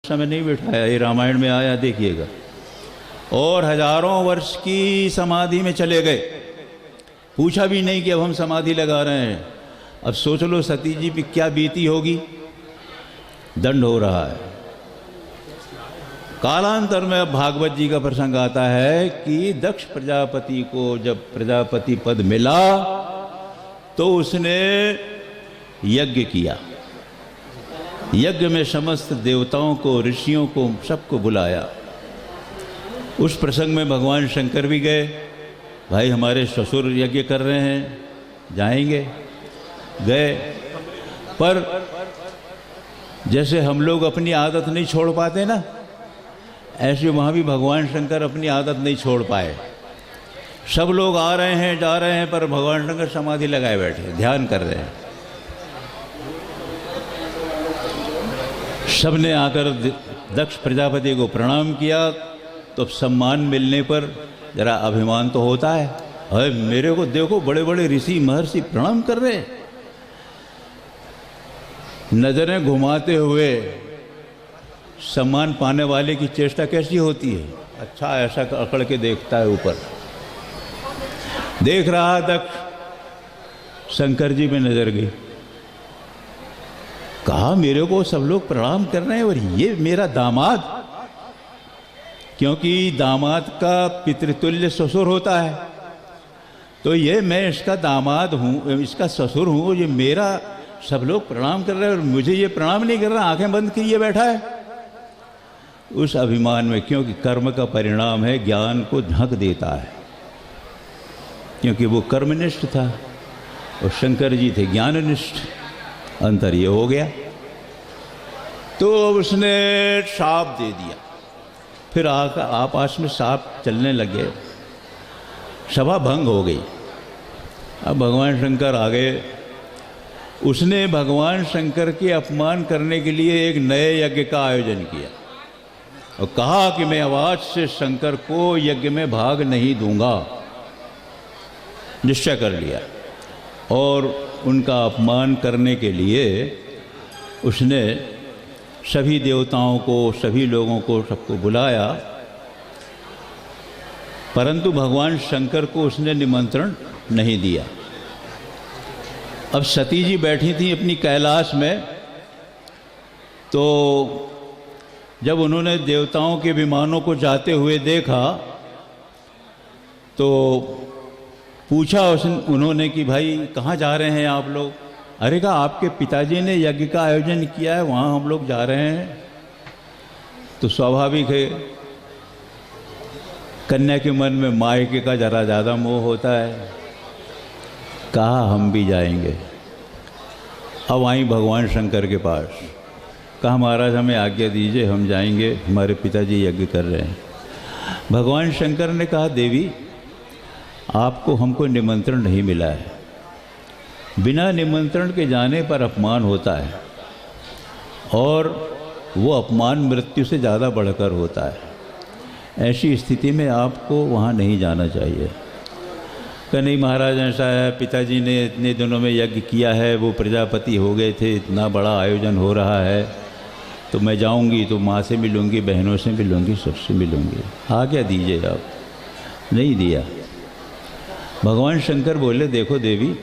समय नहीं बिठाया, ये रामायण में आया देखिएगा। और हजारों वर्ष की समाधि में चले गए, पूछा भी नहीं कि अब हम समाधि लगा रहे हैं। अब सोच लो सती जी पे क्या बीती होगी, दंड हो रहा है। कालांतर में अब भागवत जी का प्रसंग आता है कि दक्ष प्रजापति को जब प्रजापति पद मिला तो उसने यज्ञ किया। यज्ञ में समस्त देवताओं को, ऋषियों को, सबको बुलाया। उस प्रसंग में भगवान शंकर भी गए। भाई हमारे ससुर यज्ञ कर रहे हैं, जाएंगे। गए, पर जैसे हम लोग अपनी आदत नहीं छोड़ पाते ना, ऐसे वहाँ भी भगवान शंकर अपनी आदत नहीं छोड़ पाए। सब लोग आ रहे हैं, जा रहे हैं, पर भगवान शंकर समाधि लगाए बैठे, ध्यान कर रहे हैं। सबने आकर दक्ष प्रजापति को प्रणाम किया। तो सम्मान मिलने पर जरा अभिमान तो होता है। अरे मेरे को देखो, बड़े बड़े ऋषि महर्षि प्रणाम कर रहे हैं। नजरें घुमाते हुए सम्मान पाने वाले की चेष्टा कैसी होती है। अच्छा ऐसा अकड़ के देखता है, ऊपर देख रहा दक्ष, शंकर जी में नजर गई। कहा मेरे को सब लोग प्रणाम कर रहे हैं और ये मेरा दामाद, क्योंकि दामाद का पितृतुल्य ससुर होता है, तो ये मैं इसका दामाद हूँ, इसका ससुर हूँ, ये मेरा सब लोग प्रणाम कर रहे हैं और मुझे ये प्रणाम नहीं कर रहा, आंखें बंद किए बैठा है। उस अभिमान में, क्योंकि कर्म का परिणाम है, ज्ञान को ढक देता है, क्योंकि वो कर्मनिष्ठ था और शंकर जी थे ज्ञाननिष्ठ। अंतर ये हो गया। तो उसने शाप दे दिया। फिर आपस में साप चलने लगे, सभा भंग हो गई। अब भगवान शंकर आ गए। उसने भगवान शंकर के अपमान करने के लिए एक नए यज्ञ का आयोजन किया और कहा कि मैं आज से शंकर को यज्ञ में भाग नहीं दूंगा। निश्चय कर लिया। और उनका अपमान करने के लिए उसने सभी देवताओं को, सभी लोगों को, सबको बुलाया, परंतु भगवान शंकर को उसने निमंत्रण नहीं दिया। अब सती जी बैठी थी अपनी कैलाश में। तो जब उन्होंने देवताओं के विमानों को जाते हुए देखा तो पूछा उन्होंने कि भाई कहाँ जा रहे हैं आप लोग। अरे कहा आपके पिताजी ने यज्ञ का आयोजन किया है, वहाँ हम लोग जा रहे हैं। तो स्वाभाविक है, कन्या के मन में मायके का जरा ज़्यादा मोह होता है। कहा हम भी जाएंगे। अब आई भगवान शंकर के पास। कहा महाराज हमें आज्ञा दीजिए, हम जाएंगे, हमारे पिताजी यज्ञ कर रहे हैं। भगवान शंकर ने कहा देवी आपको हमको निमंत्रण नहीं मिला है। बिना निमंत्रण के जाने पर अपमान होता है और वो अपमान मृत्यु से ज़्यादा बढ़कर होता है। ऐसी स्थिति में आपको वहाँ नहीं जाना चाहिए। कहा नहीं महाराज ऐसा है, पिताजी ने इतने दिनों में यज्ञ किया है, वो प्रजापति हो गए थे, इतना बड़ा आयोजन हो रहा है, तो मैं जाऊँगी तो माँ से मिलूँगी, बहनों से मिलूँगी, सबसे मिलूँगी, आज्ञा दीजिए आप। नहीं दिया। भगवान शंकर बोले देखो देवी,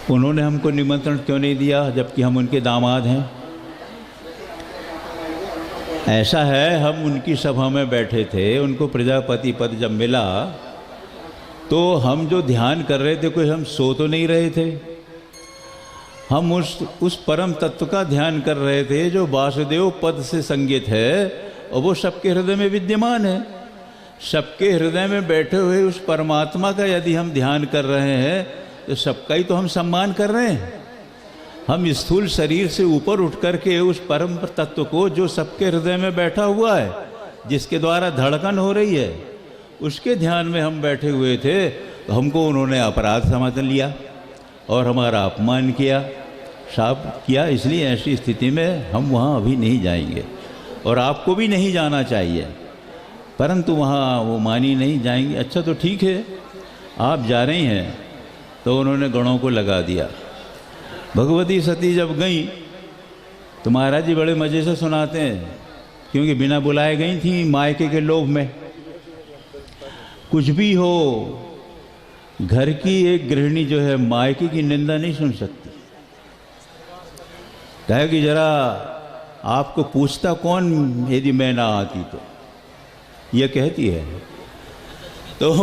उन्होंने हमको निमंत्रण क्यों नहीं दिया जबकि हम उनके दामाद हैं। ऐसा है, हम उनकी सभा में बैठे थे, उनको प्रजापति पद जब मिला तो हम जो ध्यान कर रहे थे, कोई हम सो तो नहीं रहे थे। हम उस परम तत्व का ध्यान कर रहे थे जो वासुदेव पद से संगित है और वो सबके हृदय में विद्यमान है। सबके हृदय में बैठे हुए उस परमात्मा का यदि हम ध्यान कर रहे हैं तो सबका ही तो हम सम्मान कर रहे हैं। हम स्थूल शरीर से ऊपर उठ करके उस परम तत्व को जो सबके हृदय में बैठा हुआ है, जिसके द्वारा धड़कन हो रही है, उसके ध्यान में हम बैठे हुए थे। तो हमको उन्होंने अपराध समझ लिया और हमारा अपमान किया, शाप किया। इसलिए ऐसी स्थिति में हम वहाँ अभी नहीं जाएंगे और आपको भी नहीं जाना चाहिए। परंतु वहाँ वो मानी नहीं, जाएंगे। अच्छा तो ठीक है, आप जा रही हैं। तो उन्होंने गणों को लगा दिया। भगवती सती जब गई तो महाराज जी बड़े मज़े से सुनाते हैं, क्योंकि बिना बुलाए गई थी मायके के लोभ में। कुछ भी हो, घर की एक गृहिणी जो है मायके की निंदा नहीं सुन सकती। कहे कि जरा आपको पूछता कौन यदि मैं ना आती तो, ये कहती है। तो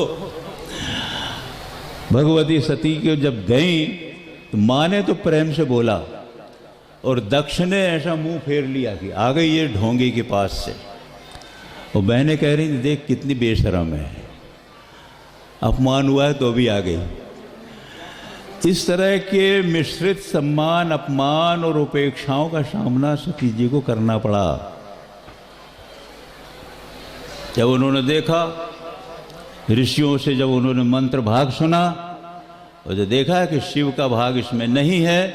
भगवती सती के जब गई तो माँ ने तो प्रेम से बोला, और दक्ष ने ऐसा मुंह फेर लिया कि आ गई ये ढोंगी के पास से। और बहनें कह रही थी देख कितनी बेशरम है, अपमान हुआ है तो भी आ गई। इस तरह के मिश्रित सम्मान, अपमान और उपेक्षाओं का सामना सती जी को करना पड़ा। जब उन्होंने देखा, ऋषियों से जब उन्होंने मंत्र भाग सुना और जब देखा कि शिव का भाग इसमें नहीं है,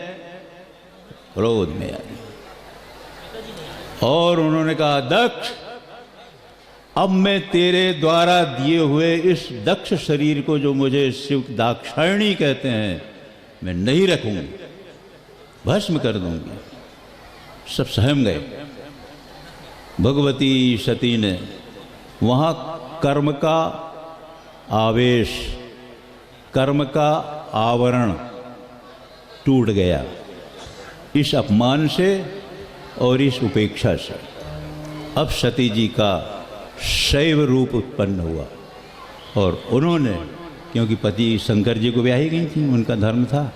क्रोध में आई और उन्होंने कहा दक्ष, अब मैं तेरे द्वारा दिए हुए इस दक्ष शरीर को, जो मुझे शिव दाक्षायणी कहते हैं, मैं नहीं रखूंगी, भस्म कर दूंगी। सब सहम गए। भगवती सती ने वहां कर्म का आवेश, कर्म का आवरण टूट गया इस अपमान से और इस उपेक्षा से। अब सती जी का शैव रूप उत्पन्न हुआ और उन्होंने, क्योंकि पति शंकर जी को ब्याही गई थी, उनका धर्म था,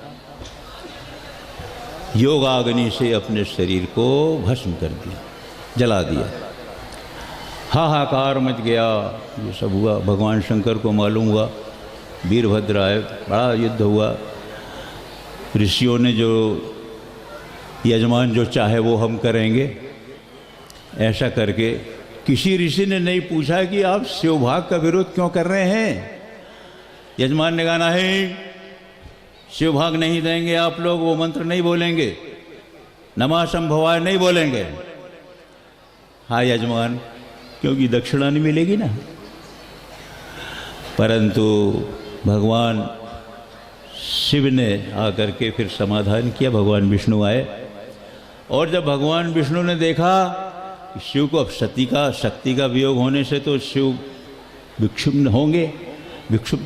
योगाग्नि से अपने शरीर को भस्म कर दिया, जला दिया। हाहाकार मच गया, ये सब हुआ। भगवान शंकर को मालूम हुआ, वीरभद्र आए, बड़ा युद्ध हुआ। ऋषियों ने जो यजमान जो चाहे वो हम करेंगे, ऐसा करके किसी ऋषि ने नहीं पूछा कि आप शिवभाग का विरोध क्यों कर रहे हैं। यजमान ने कहा नहीं, शिवभाग नहीं देंगे आप लोग, वो मंत्र नहीं बोलेंगे, नमः संभवाय नहीं बोलेंगे। हाँ यजमान, क्योंकि दक्षिणा नहीं मिलेगी ना। परंतु भगवान शिव ने आकर के फिर समाधान किया। भगवान विष्णु आए और जब भगवान विष्णु ने देखा कि शिव को अब शक्ति का वियोग होने से तो शिव विक्षुब्ध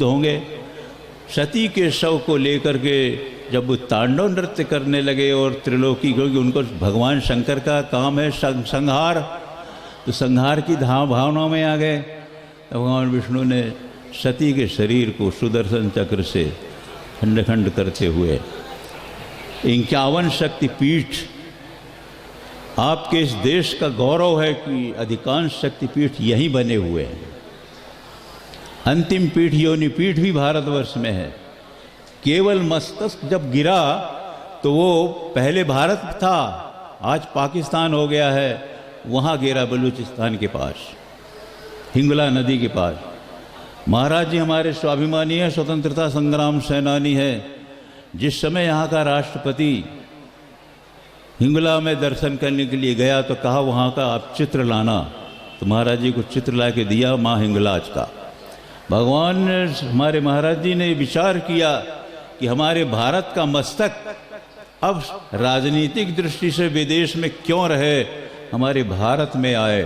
होंगे, सती के शव को लेकर के जब वो तांडव नृत्य करने लगे और त्रिलोकी, क्योंकि उनको भगवान शंकर का काम है संहार, तो संहार की भावना में आ गए। भगवान विष्णु ने सती के शरीर को सुदर्शन चक्र से खंड खंड करते हुए 51 शक्तिपीठ, आपके इस देश का गौरव है कि अधिकांश शक्तिपीठ यहीं बने हुए हैं। अंतिम पीठ योनिपीठ भी भारतवर्ष में है। केवल मस्तक जब गिरा तो वो पहले भारत था, आज पाकिस्तान हो गया है, वहाँ गिरा बलूचिस्तान के पास, हिंगला नदी के पास। महाराज जी हमारे स्वाभिमानी हैं, स्वतंत्रता संग्राम सेनानी हैं। जिस समय यहाँ का राष्ट्रपति हिंगला में दर्शन करने के लिए गया तो कहा वहाँ का आप चित्र लाना, तो महाराज जी को चित्र ला के दिया माँ हिंगलाज का। भगवान हमारे महाराज जी ने विचार किया कि हमारे भारत का मस्तक अब राजनीतिक दृष्टि से विदेश में क्यों रहे, हमारे भारत में आए।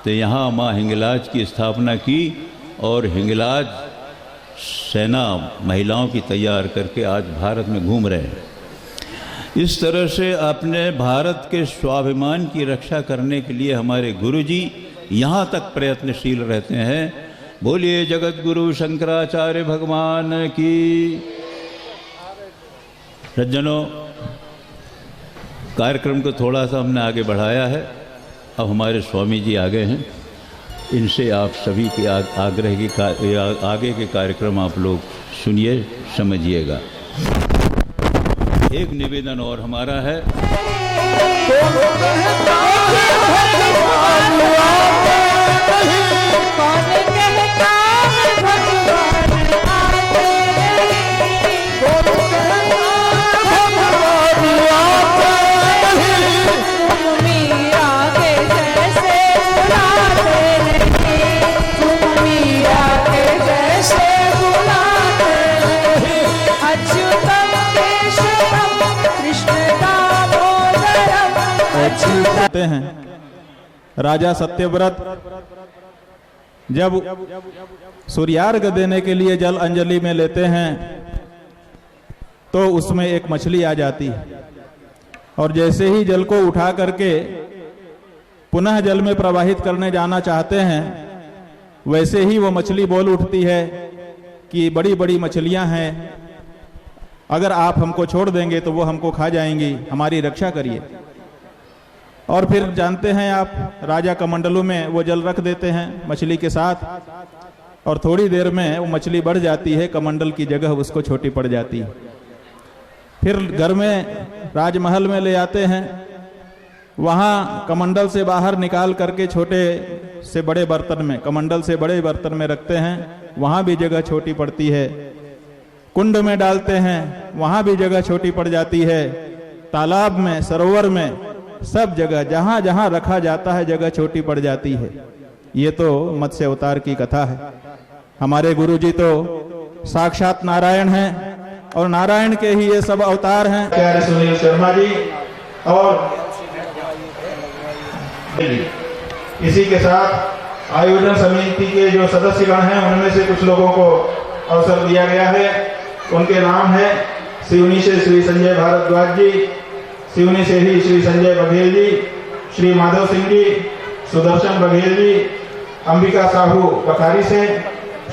तो यहाँ माँ हिंगलाज की स्थापना की और हिंगलाज सेना महिलाओं की तैयार करके आज भारत में घूम रहे हैं। इस तरह से अपने भारत के स्वाभिमान की रक्षा करने के लिए हमारे गुरुजी यहाँ तक प्रयत्नशील रहते हैं। बोलिए जगत गुरु शंकराचार्य भगवान की। सज्जनों, कार्यक्रम को थोड़ा सा हमने आगे बढ़ाया है। अब हमारे स्वामी जी आ गए हैं, इनसे आप सभी के आग्रह की आगे के कार्यक्रम आप लोग सुनिए, समझिएगा। एक निवेदन और हमारा है। अच्युतम केशवम कृष्ण दामोदरम कहते हैं राजा सत्यव्रत जब सूर्यार्घ देने के लिए जल अंजलि में लेते हैं तो उसमें एक मछली आ जाती है और जैसे ही जल को उठा करके पुनः जल में प्रवाहित करने जाना चाहते हैं वैसे ही वो मछली बोल उठती है कि बड़ी बड़ी मछलियां हैं, अगर आप हमको छोड़ देंगे तो वो हमको खा जाएंगी, हमारी रक्षा करिए। और फिर जानते हैं आप, राजा कमंडलू में वो जल रख देते हैं मछली के साथ और थोड़ी देर में वो मछली बढ़ जाती है, कमंडल की जगह उसको छोटी पड़ जाती है। फिर घर में राजमहल में ले आते हैं, वहाँ कमंडल से बाहर निकाल करके छोटे से बड़े बर्तन में, कमंडल से बड़े बर्तन में रखते हैं, वहाँ भी जगह छोटी पड़ती है। कुंड में डालते हैं, वहाँ भी जगह छोटी पड़ जाती है। तालाब में, सरोवर में, सब जगह जहाँ जहाँ रखा जाता है जगह छोटी पड़ जाती है। ये तो मत्स्य अवतार की कथा है। हमारे गुरुजी तो साक्षात नारायण हैं और नारायण के ही ये सब अवतार हैं। प्यारे सुनील शर्मा जी और इसी के साथ आयोजन समिति के जो सदस्यगण हैं उनमें से कुछ लोगों को अवसर दिया गया है। उनके नाम है सिवनी से श्री संजय भारद्वाज जी, सिवनी से ही श्री संजय बघेल जी, श्री माधव सिंह जी, सुदर्शन बघेल जी, अंबिका साहू बखारी से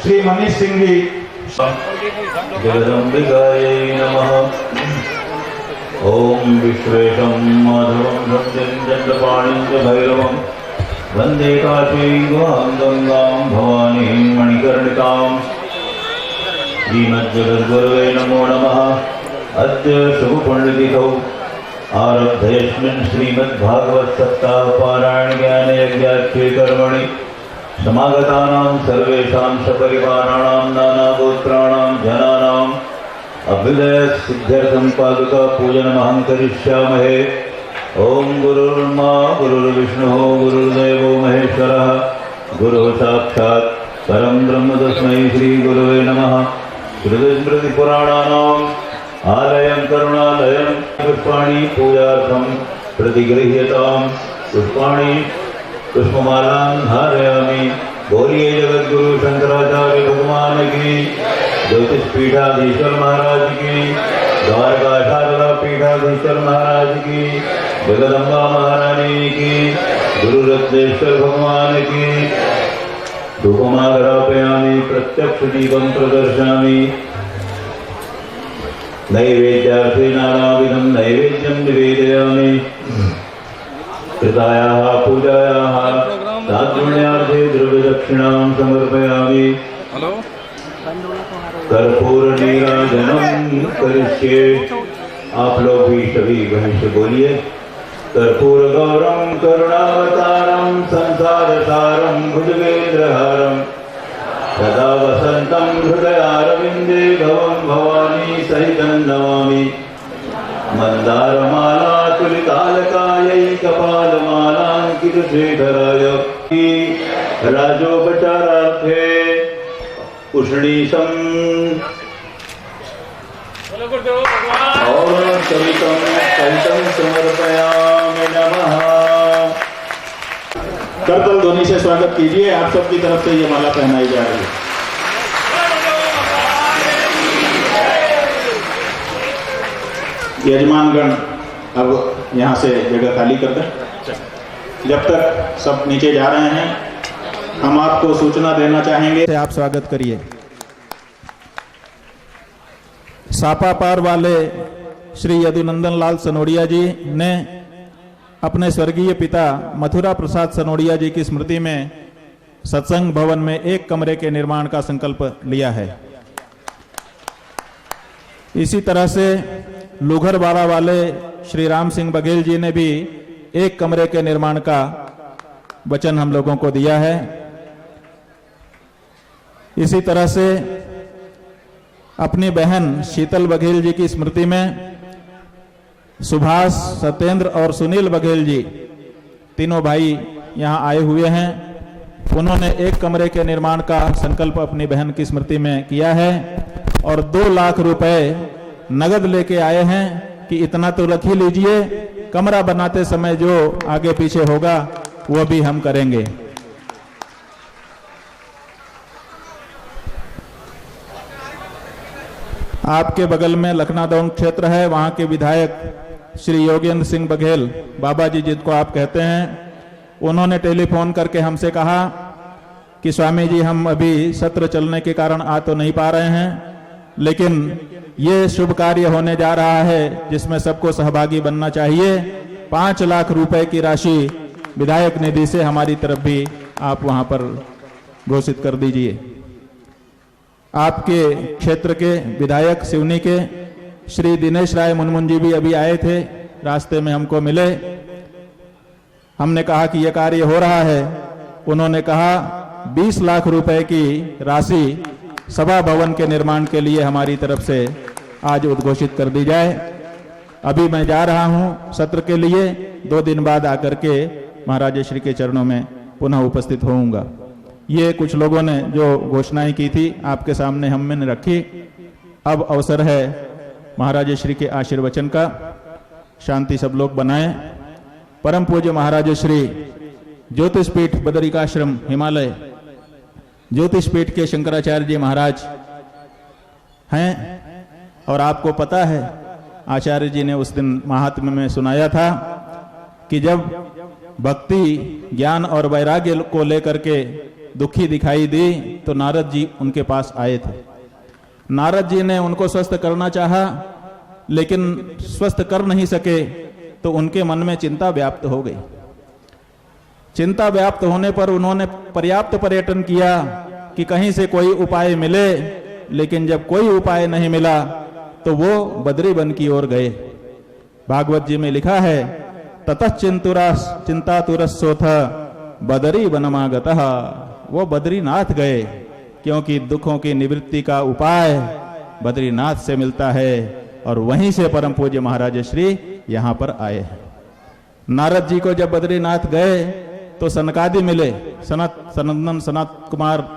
श्री मनीष सिंह जी। जगदम्बिकायै नमः। ओम विश्वेशं माधवं सत्यं चन्द्रपाणिं च भैरवं वन्दे काशीं गुहां गंगां भवानीं मणिकर्णिकाम्। श्रीमज्जगद्गुरवे नमो नमः। अद्य शुभपुण्यतिथौ आरब्धेऽस्मिन् श्रीमद्भागवत सप्ताह पारायण ज्ञान यज्ञाख्ये कर्मणि समागतानां सर्वेषां सपरिवाराणां नानागोत्राणां जनानाम् अभ्युदय सिद्ध्यर्थं पादुका पूजनमहं करिष्यामहे। ओम गुरुर्मा गुरुर्विष्णुः गुरुर्देवो महेश्वरः गुरुः साक्षात् परं ब्रह्म तस्मै श्री गुरुवे नमः। श्रुतिस्मृतिपुराणानाम् आलयं करुणालयं पुष्पाणि पूजार्थं प्रतिगृह्यताम्। पुष्पाणि पुष्पमालां धारयामि। बोलिए जगद्गुरु शंकराचार्य भगवान की, ज्योतिष पीठाधीश्वर महाराज की, द्वारका शारदा पीठाधीश्वर महाराज की, जगदम्बा महारानी की, गुरु रत्नेश्वर भगवान की। धूपमाग्रापयामि प्रत्यक्ष दीपं प्रदर्शयामि। नैवेद्यार्थे नानाविधं नैवेद्यं निवेदयामि। कृतायाः पूजायाः तात्पुण्यार्थे द्रव्यदक्षिणां समर्पयामि। कर्पूर नीराजनम करिष्ये। आप लोग भी सभी वहीं से बोलिए। कर्पूर गौरम करुणावतारम संसार सारम भुजगेन्द्रहारम सदा वसंतम हृदयारविंदे भवं भवानी सहितं नमामि। मंदारमाला तुलितालकायै कपालमालांकितशेखराय राजोपचारार्थे उष्णीशं और कवितं सहितं समर्पयामि नमः। करतल ध्वनि से स्वागत कीजिए। आप सबकी तरफ से ये माला पहनाई जा रही है। यजमानगण अब यहाँ से जगह खाली कर दें। जब तक सब नीचे जा रहे हैं हम आपको सूचना देना चाहेंगे। आप स्वागत करिए। सापा पार वाले श्री यदुनंदन लाल सनोडिया जी ने अपने स्वर्गीय पिता मथुरा प्रसाद सनोडिया जी की स्मृति में सत्संग भवन में एक कमरे के निर्माण का संकल्प लिया है। इसी तरह से लुघरवाड़ा वाले श्री राम सिंह बघेल जी ने भी एक कमरे के निर्माण का वचन हम लोगों को दिया है। इसी तरह से अपनी बहन शीतल बघेल जी की स्मृति में सुभाष, सत्येंद्र और सुनील बघेल जी तीनों भाई यहाँ आए हुए हैं। उन्होंने एक कमरे के निर्माण का संकल्प अपनी बहन की स्मृति में किया है और 2 लाख रुपए नगद लेके आए हैं कि इतना तो रख ही लीजिए, कमरा बनाते समय जो आगे पीछे होगा वो भी हम करेंगे। आपके बगल में लखनादौन क्षेत्र है, वहां के विधायक श्री योगेंद्र सिंह बघेल, बाबा जी जिनको आप कहते हैं, उन्होंने टेलीफोन करके हमसे कहा कि स्वामी जी हम अभी सत्र चलने के कारण आ तो नहीं पा रहे हैं, लेकिन ये शुभ कार्य होने जा रहा है जिसमें सबको सहभागी बनना चाहिए। 5 लाख रुपए की राशि विधायक निधि से हमारी तरफ भी आप वहां पर घोषित कर दीजिए। आपके क्षेत्र के विधायक सिवनी के श्री दिनेश राय मुनमुन जी भी अभी आए थे, रास्ते में हमको मिले। हमने कहा कि यह कार्य हो रहा है। उन्होंने कहा 20 लाख रुपए की राशि सभा भवन के निर्माण के लिए हमारी तरफ से आज उद्घोषित कर दी जाए। अभी मैं जा रहा हूं सत्र के लिए, 2 दिन बाद आकर के महाराज श्री के चरणों में पुनः उपस्थित होऊंगा। ये कुछ लोगों ने जो घोषणाएं की थी आपके सामने हमने रखी। अब अवसर है महाराज श्री के आशीर्वचन का। शांति सब लोग बनाएं। परम पूज्य महाराज श्री ज्योतिष पीठ बदरिकाश्रम हिमालय ज्योतिष पीठ के शंकराचार्य जी महाराज हैं, और आपको पता है आचार्य जी ने उस दिन महात्म्य में सुनाया था कि जब भक्ति ज्ञान और वैराग्य को लेकर के दुखी दिखाई दी तो नारद जी उनके पास आए थे। नारद जी ने उनको स्वस्थ करना चाहा, लेकिन स्वस्थ कर नहीं सके, तो उनके मन में चिंता व्याप्त हो गई। चिंता व्याप्त होने पर उन्होंने पर्याप्त पर्यटन किया कि कहीं से कोई उपाय मिले, लेकिन जब कोई उपाय नहीं मिला तो वो बद्री वन की ओर गए। भागवत जी में लिखा है, ततः चिंतातुरस्सोथ बदरी वनमागतः। वो बद्रीनाथ गए, क्योंकि दुखों की निवृत्ति का उपाय बद्रीनाथ से मिलता है, और वहीं से परम पूज्य महाराज श्री यहाँ पर आए। नारद जी को जब बद्रीनाथ गए तो सनकादि मिले, सनंदन सनत कुमार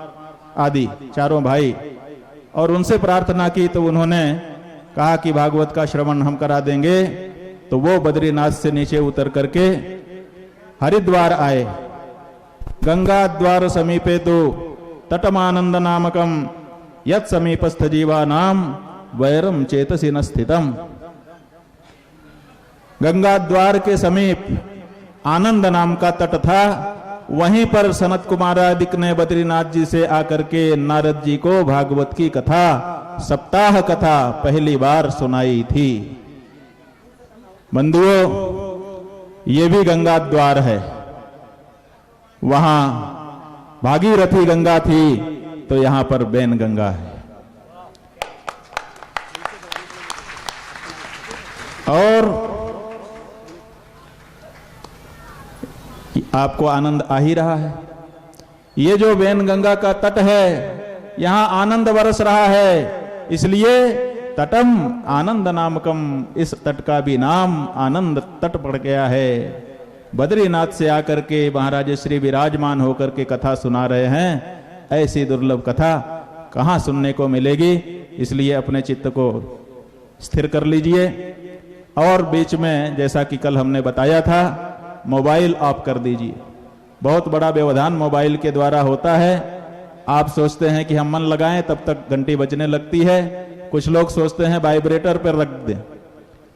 आदि चारों भाई, और उनसे प्रार्थना की तो उन्होंने कहा कि भागवत का श्रवण हम करा देंगे। तो वो बद्रीनाथ से नीचे उतर करके हरिद्वार आए। गंगा द्वार समीपे तो तटमानंद नामकम यत् समीपस्थ जीवा नाम वैरम चेतसी न स्थितम। गंगा द्वार के समीप आनंद नाम का तट था। वहीं पर सनत कुमारादिक ने बद्रीनाथ जी से आकर के नारद जी को भागवत की कथा, सप्ताह कथा पहली बार सुनाई थी। बंधुओं, ये भी गंगा द्वार है। वहां भागीरथी गंगा थी, तो यहां पर बैन गंगा है। और आपको आनंद आ ही रहा है। ये जो बैन गंगा का तट है, यहां आनंद बरस रहा है, इसलिए तटम आनंद नामकम, इस तट का भी नाम आनंद तट पड़ गया है। बद्रीनाथ से आकर के महाराज श्री विराजमान होकर के कथा सुना रहे हैं। ऐसी दुर्लभ कथा कहां सुनने को मिलेगी, इसलिए अपने चित्त को स्थिर कर लीजिए। और बीच में जैसा कि कल हमने बताया था, मोबाइल ऑफ कर दीजिए। बहुत बड़ा व्यवधान मोबाइल के द्वारा होता है। आप सोचते हैं कि हम मन लगाएं तब तक घंटी बजने लगती है। कुछ लोग सोचते हैं वाइब्रेटर पर रख दें,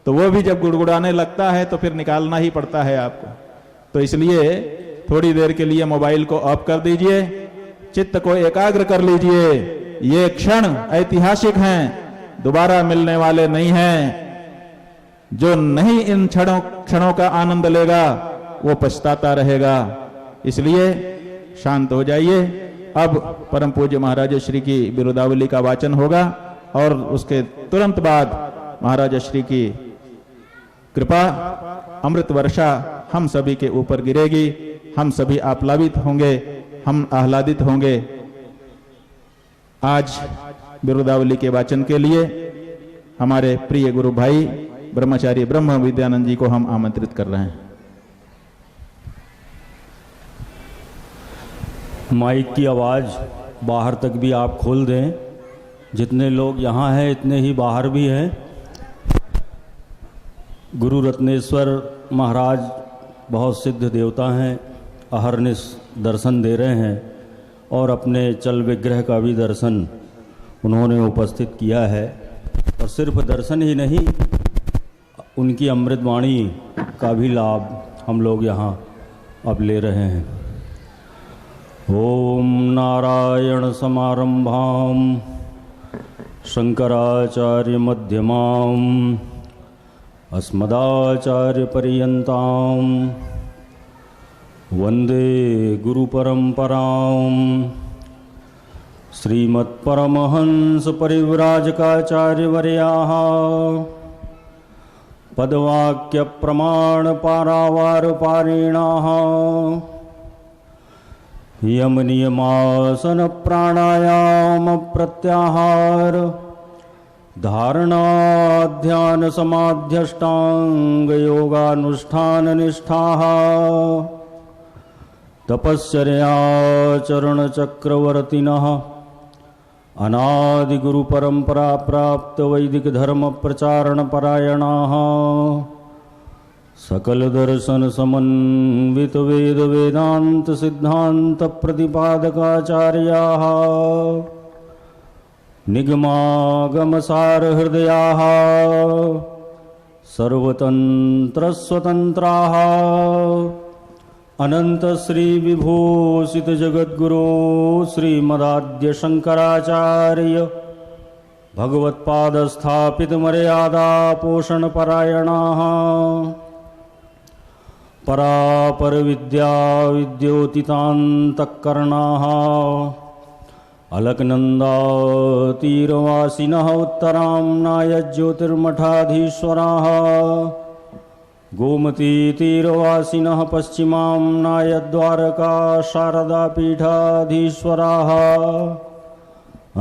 तो वो भी जब गुड़गुड़ाने लगता है तो फिर निकालना ही पड़ता है आपको। तो इसलिए थोड़ी देर के लिए मोबाइल को ऑफ कर दीजिए, चित्त को एकाग्र कर लीजिए। ये क्षण ऐतिहासिक हैं, दोबारा मिलने वाले नहीं हैं। जो नहीं इन क्षणों का आनंद लेगा वो पछताता रहेगा। इसलिए शांत हो जाइए। अब परम पूज्य महाराज श्री की बिरुदावली का वाचन होगा, और उसके तुरंत बाद महाराज श्री की कृपा अमृत वर्षा हम सभी के ऊपर गिरेगी। हम सभी आप्लावित होंगे, हम आह्लादित होंगे। आज बिरुदावली के वाचन के लिए हमारे प्रिय गुरु भाई ब्रह्मचारी ब्रह्म विद्यानंद जी को हम आमंत्रित कर रहे हैं। माइक की आवाज़ बाहर तक भी आप खोल दें। जितने लोग यहाँ हैं इतने ही बाहर भी हैं। गुरु रत्नेश्वर महाराज बहुत सिद्ध देवता हैं, अहरनिश दर्शन दे रहे हैं और अपने चल विग्रह का भी दर्शन उन्होंने उपस्थित किया है। और सिर्फ दर्शन ही नहीं, उनकी अमृतवाणी का भी लाभ हम लोग यहाँ अब ले रहे हैं। ओम नारायण समारंभाम शंकराचार्य मध्यमाम अस्मदाचार्य पर्यंताम वंदे गुरु परंपराम श्रीमत्परमहंस परिव्राजकाचार्य वर्याः पदवाक्य प्रमाण पारावार पारिणाः यम नियमासन प्राणायाम प्रत्याहार धारणा ध्यान समाध्यष्टांग योगानुष्ठान निष्ठाः तपश्चर्या चरण चक्रवर्तिनः अनादि गुरु परंपरा प्राप्त वैदिक धर्म प्रचारण परायणाः सकल दर्शन समन्वित वेद वेदांत सिद्धांत प्रतिपादकाचार्याः निगमागम सार हृदयाः सर्वतंत्र स्वतंत्राः अनंत श्री विभूषित जगद्गुरो श्रीमदाद्य शंकराचार्य भगवत्पाद स्थापित मर्यादा पोषण परायणाः परापर विद्या विद्योतितान्तःकरणाः अलकनंदा तीरवासिनः उत्तराम्नाय ज्योतिर्मठाधीश्वराः गोमती तीरवासिनः पश्चिमाम्नाय द्वारका शारदा पीठाधीश्वराः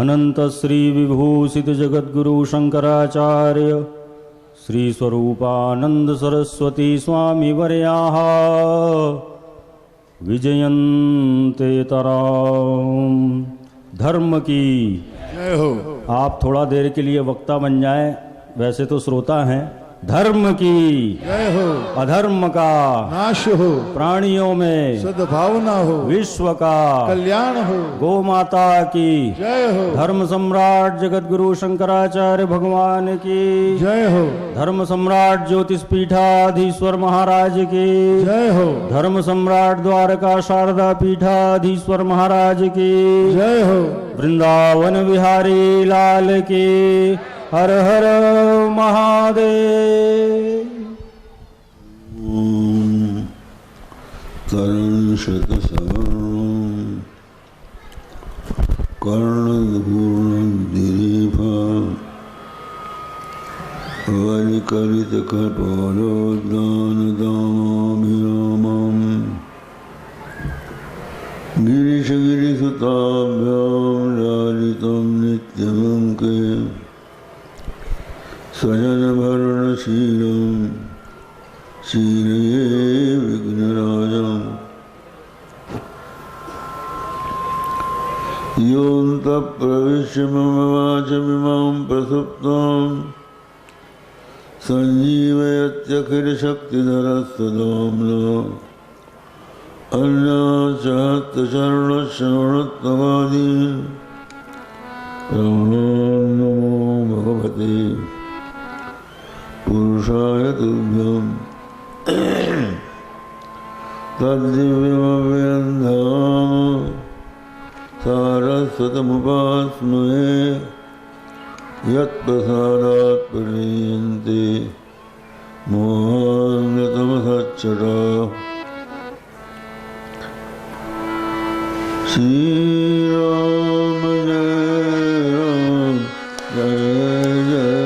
अनंत श्री विभूषित जगद्गुरु शंकराचार्य श्री स्वरूपानंद सरस्वती स्वामी वर्याः विजयन्ते तराम। धर्म की जय हो। आप थोड़ा देर के लिए वक्ता बन जाएं, वैसे तो श्रोता हैं। धर्म की जय हो। अधर्म का नाश हो। प्राणियों में सद्भावना हो। विश्व का कल्याण हो। गौ माता की जय हो। धर्म सम्राट जगतगुरु शंकराचार्य भगवान की जय हो। धर्म सम्राट ज्योतिष पीठाधीश्वर महाराज की जय हो। धर्म सम्राट द्वारका शारदा पीठाधीश्वर महाराज की जय हो। वृंदावन बिहारी लाल की हर हर महादेव। कर्ण कर्णपूर्णदिरीफा वलिकलित कठोरोद्दानदामाभिरामम् गिरिशगिरिसुताभ्यां लालितं नित्यमङ्के स्वजनभरणशीलं शीलये विघ्नराजम् योऽन्तःप्रविश्य मम वाचमिमां प्रसुप्तां सञ्जीवयत्यखिलशक्तिधरस्तदाम्ना अन्याचहस्तचरणश्रवणोत्तमादीन् नमो भगवते पुरुषाय तुभ्यं तद्दिव्यमव्यं धाम सारस्वतमुपास्महे यत्प्रसादात् प्रलीयन्ते मोहान्यतमसच्चटा श्रीराम जय राम जय जय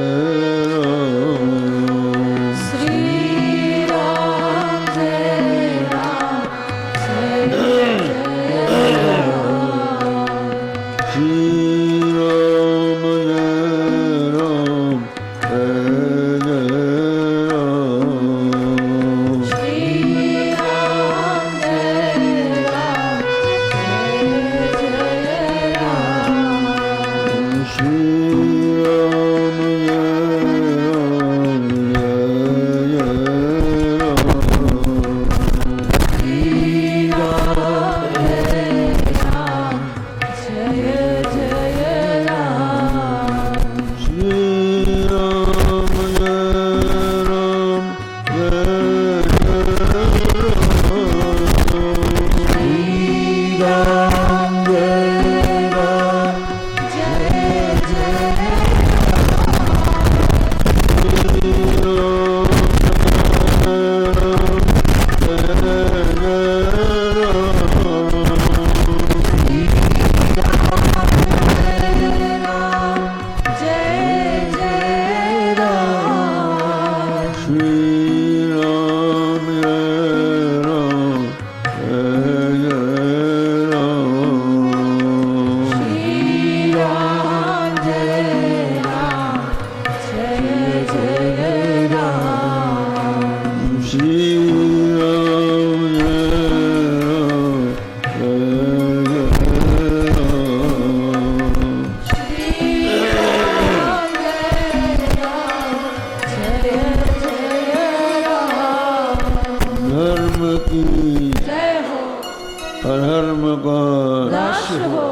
नाश हो,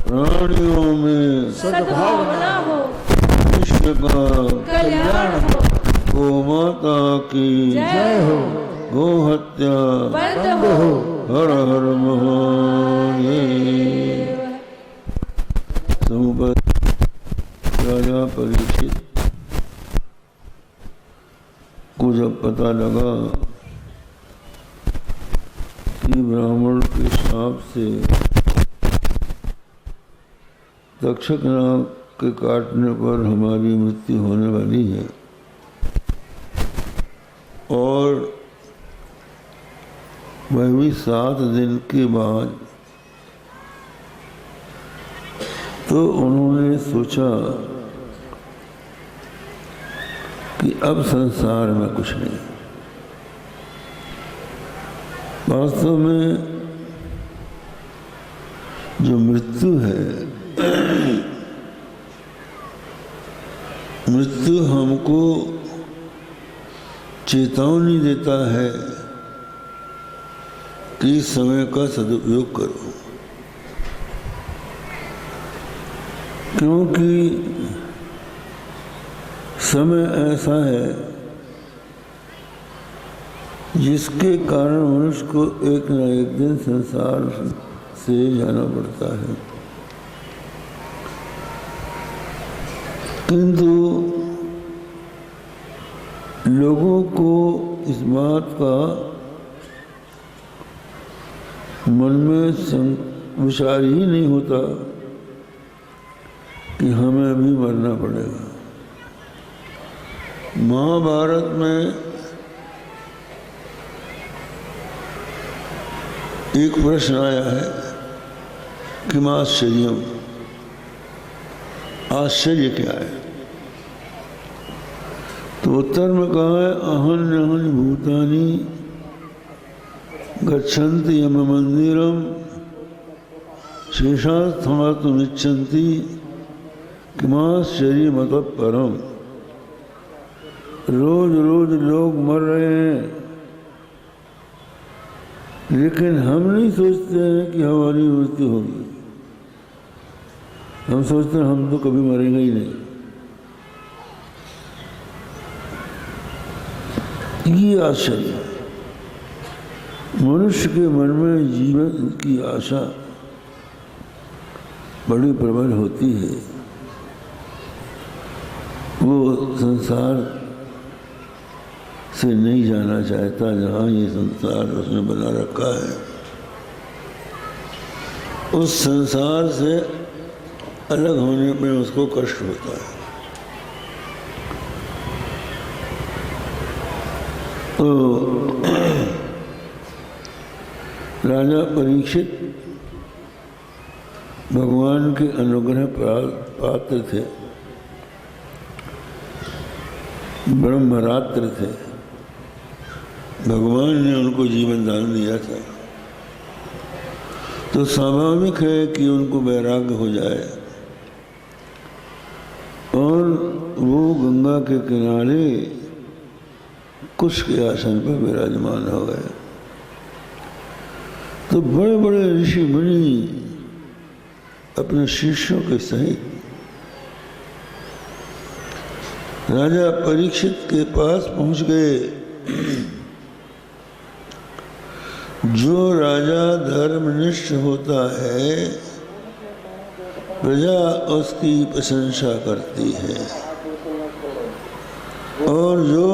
प्राणियों में सद्भावना हो, विश्व का कल्याण हो, गो माता की जय हो, गो हत्या बंद हो, हर हर महादेव। समुपस्थित राजा परीक्षित को जब पता लगा कि ब्राह्मण के शाप से तक्षक नाग के काटने पर हमारी मृत्यु होने वाली है और वह भी 7 दिन के बाद, तो उन्होंने सोचा कि अब संसार में कुछ नहीं। वास्तव में जो मृत्यु है, मृत्यु हमको चेतावनी देता है कि समय का सदुपयोग करो, क्योंकि समय ऐसा है जिसके कारण मनुष्य को एक न एक दिन संसार से जाना पड़ता है। किंतु लोगों को इस बात का मन में विचार ही नहीं होता कि हमें अभी मरना पड़ेगा। महाभारत में एक प्रश्न आया है कि आश्चर्यम, आश्चर्य क्या है? तो उत्तर में कहा है अहन्यहन्य भूतानि गच्छन्ति यम मंदिरम शेषास्थमातुमिच्छन्ति किमाश्चर्य मत परम। रोज रोज लोग मर रहे हैं, लेकिन हम नहीं सोचते हैं कि हमारी मृत्यु होगी। हम सोचते हैं हम तो कभी मरेंगे ही नहीं। ये आश्चर्य, मनुष्य के मन में जीवन की आशा बड़ी प्रबल होती है। वो संसार से नहीं जाना चाहता जहाँ ये संसार उसने बना रखा है। उस संसार से अलग होने में उसको कष्ट होता है। तो राजा परीक्षित भगवान के अनुग्रह पात्र थे, ब्रह्मरात्र थे। भगवान ने उनको जीवन दान दिया था, तो स्वाभाविक है कि उनको वैराग्य हो जाए और वो गंगा के किनारे कुश के आसन पर विराजमान हो गए। तो बड़े बड़े ऋषि मुनि अपने शिष्यों के सहित राजा परीक्षित के पास पहुंच गए। जो राजा धर्मनिष्ठ होता है, प्रजा उसकी प्रशंसा करती है, और जो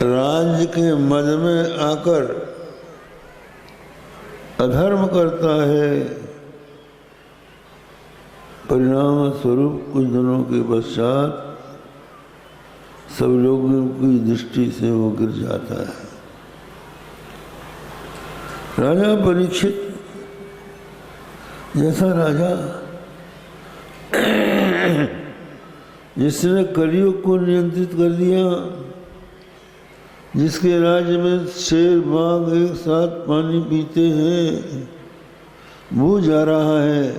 राज्य के मद में आकर अधर्म करता है, परिणाम स्वरूप कुछ दिनों के पश्चात सब लोगों की दृष्टि से वो गिर जाता है। राजा परीक्षित जैसा राजा जिसने कलयुग को नियंत्रित कर दिया, जिसके राज्य में शेर बाघ एक साथ पानी पीते हैं, वो जा रहा है,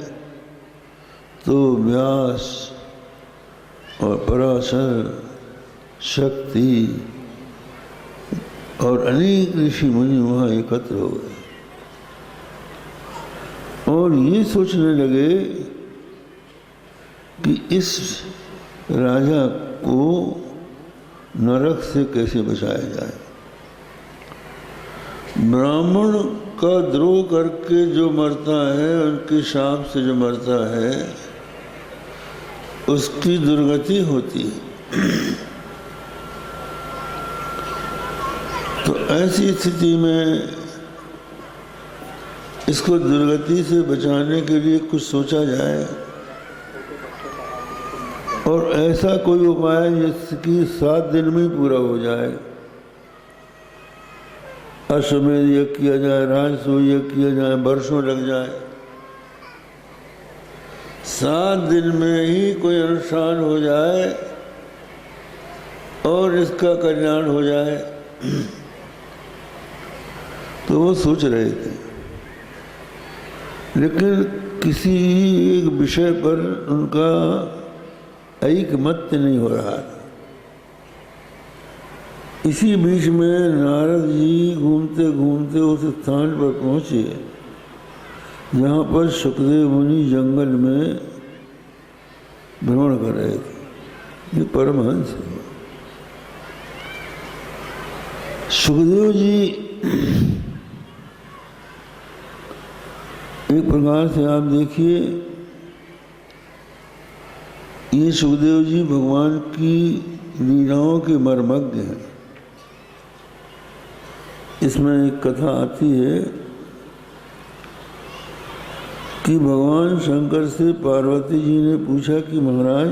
तो व्यास और पराशर, शक्ति, और अनेक ऋषि मुनि वहाँ एकत्र हो गए और ये सोचने लगे कि इस राजा को नरक से कैसे बचाया जाए। ब्राह्मण का द्रोह करके जो मरता है, उनके शाप से जो मरता है, उसकी दुर्गति होती है। तो ऐसी स्थिति में इसको दुर्गति से बचाने के लिए कुछ सोचा जाए और ऐसा कोई उपाय जिसकी 7 दिन में पूरा हो जाए। अश्वमेध यज्ञ किया जाए, राजसूय यज्ञ किया जाए, वर्षों लग जाए, 7 दिन में ही कोई अनुष्ठान हो जाए और इसका कल्याण हो जाए। तो वो सोच रहे थे, लेकिन किसी एक विषय पर उनका ऐकमत्य नहीं हो रहा था। इसी बीच में नारद जी घूमते घूमते उस स्थान पर पहुंचे जहाँ पर सुखदेव मुनि जंगल में भ्रमण कर रहे थे। ये परमहंस है। सुखदेव जी एक प्रकार से आप देखिए, ये सुखदेव जी भगवान की लीलाओं के मर्मज्ञ हैं। इसमें एक कथा आती है कि भगवान शंकर से पार्वती जी ने पूछा कि महाराज,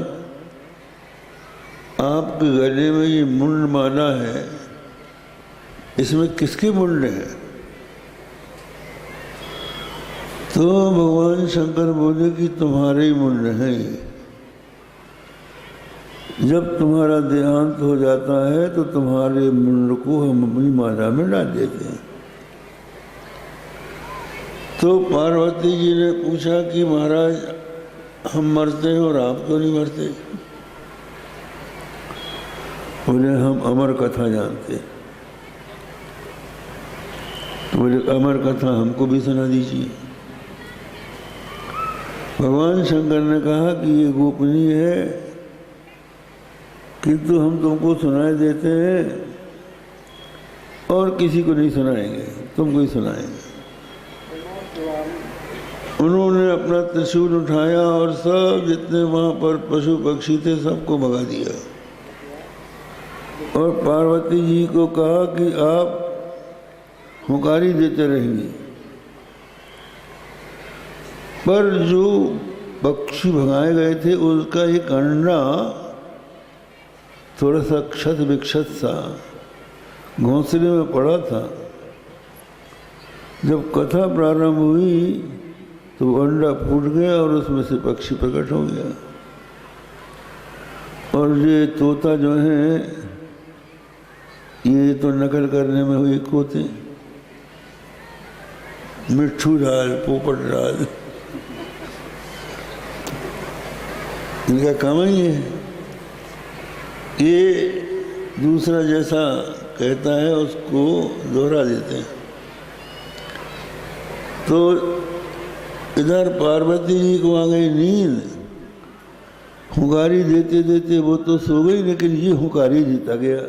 आपके गले में ये मुंड माला है, इसमें किसके मुंड है? तो भगवान शंकर बोले कि तुम्हारे ही मुंड है। जब तुम्हारा देहांत हो जाता है तो तुम्हारे मुंड को हम अपनी माला में डाल देते हैं। तो पार्वती जी ने पूछा कि महाराज, हम मरते हैं और आप क्यों नहीं मरते? बोले हम अमर कथा जानते। तो बोले अमर कथा हमको भी सुना दीजिए। भगवान शंकर ने कहा कि ये गोपनीय है, किंतु हम तुमको सुनाए देते हैं और किसी को नहीं सुनाएंगे, तुमको ही सुनाएंगे। उन्होंने अपना त्रिशूल उठाया और सब जितने वहाँ पर पशु पक्षी थे सबको भगा दिया और पार्वती जी को कहा कि आप हुंकारी देते रहेंगे। पर जो पक्षी भगाए गए थे उसका एक अंडा थोड़ा सा क्षत विक्षत सा घोंसले में पड़ा था। जब कथा प्रारंभ हुई तो अंडा फूट गया और उसमें से पक्षी प्रकट हो गया। और ये तोता जो है, ये तो नकल करने में हुए होते, मिट्ठू राज, पोपट राज, इनका काम ही है। ये दूसरा जैसा कहता है उसको दोहरा देते हैं। तो इधर पार्वती जी को आ गई नींद, हुंकारी देते देते वो तो सो गई, लेकिन ये हुंकारी जीता गया।